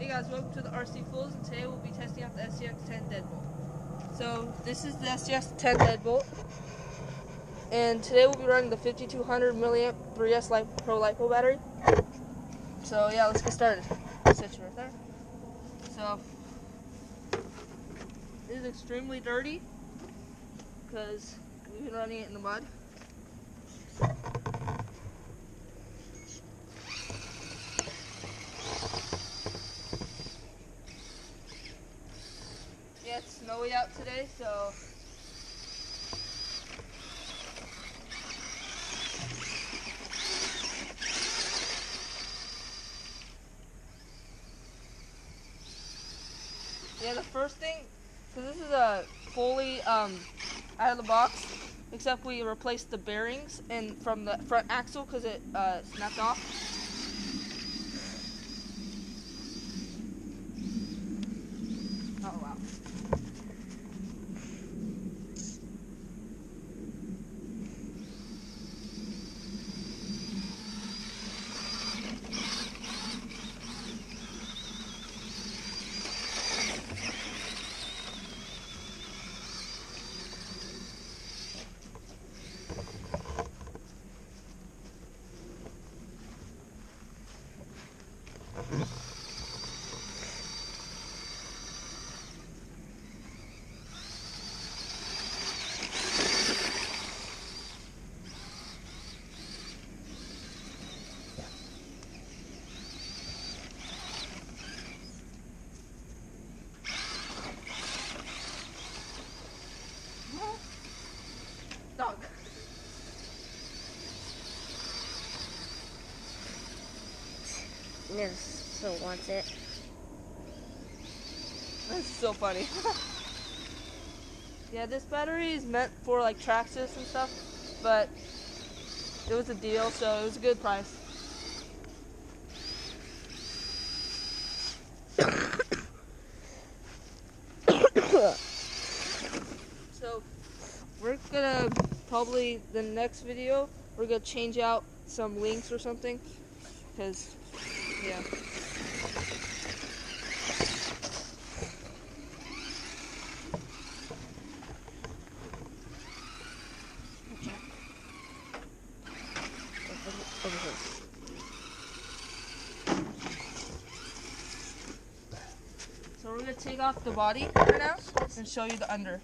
Hey guys, welcome to the RC Fools, and today we'll be testing out the scx10 deadbolt. So this is the scx10 deadbolt, and today we'll be running the 5200 milliamp 3S Pro LiPo battery. So yeah, let's get started. Set you right there. So it is extremely dirty because we've been running it in the mud. Yeah, it's snowy out today, so yeah, the first thing, because this is a fully out of the box, except we replaced the bearings and from the front axle because it snapped off. Oh wow. Dog. Yes, so wants it. That's so funny. Yeah, this battery is meant for like Traxxas and stuff, but it was a deal, so it was a good price. So we're gonna probably the next video we're gonna change out some links or something, because yeah. Over here. So we're gonna take off the body for now and show you the under.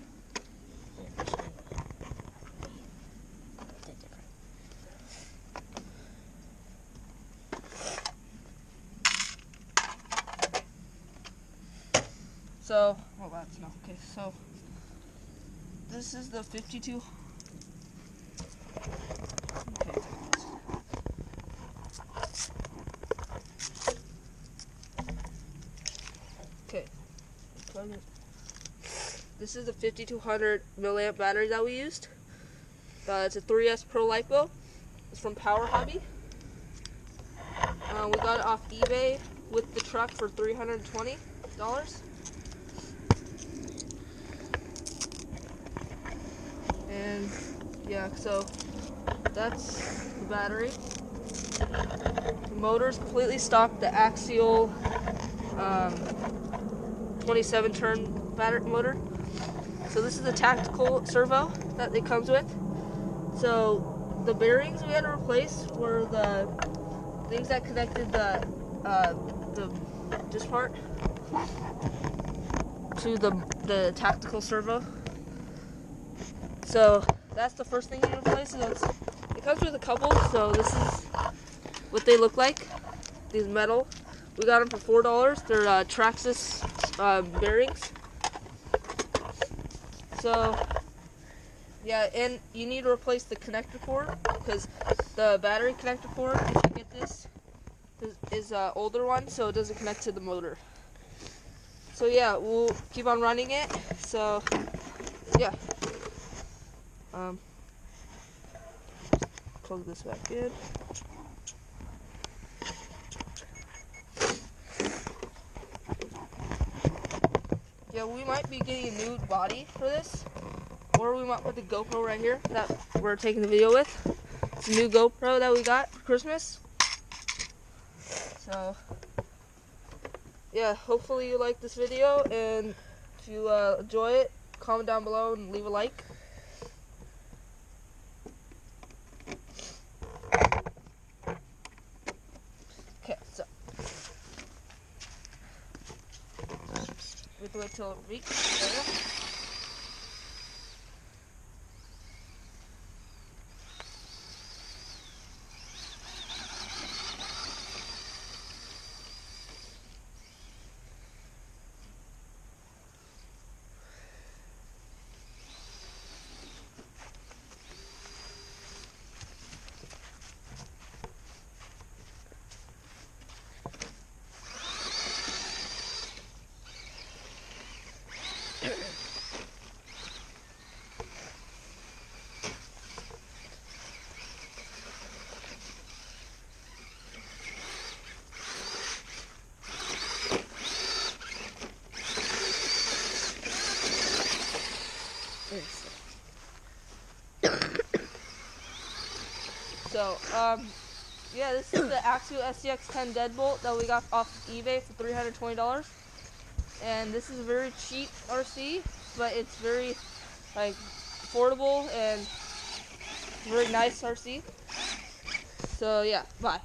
So, oh wow, it's not okay. So this is the 52. Okay, plug it. This is the 5200 milliamp battery that we used. It's a 3S Pro LiPo. It's from Power Hobby. We got it off eBay with the truck for $320. And yeah, so that's the battery. The motor's completely stock, the Axial 27 turn battery motor. So this is the tactical servo that it comes with. So the bearings we had to replace were the things that connected this part to the tactical servo. So that's the first thing you replace. So it comes with a couple. So this is what they look like. These metal. We got them for $4. They're Traxxas bearings. So yeah, and you need to replace the connector cord because the battery connector cord, if you get this, is an older one, so it doesn't connect to the motor. So yeah, we'll keep on running it. So yeah, plug this back in. Yeah, we might be getting a new body for this, or we might put the GoPro right here that we're taking the video with. It's a new GoPro that we got for Christmas. So yeah, hopefully you like this video, and if you enjoy it, comment down below and leave a like. Okay, so we have to wait till it reaches. There we go. So, yeah, this is the Axial scx10 deadbolt that we got off eBay for $320. And this is a very cheap RC, but it's very, like, affordable and very nice RC. So, yeah, bye.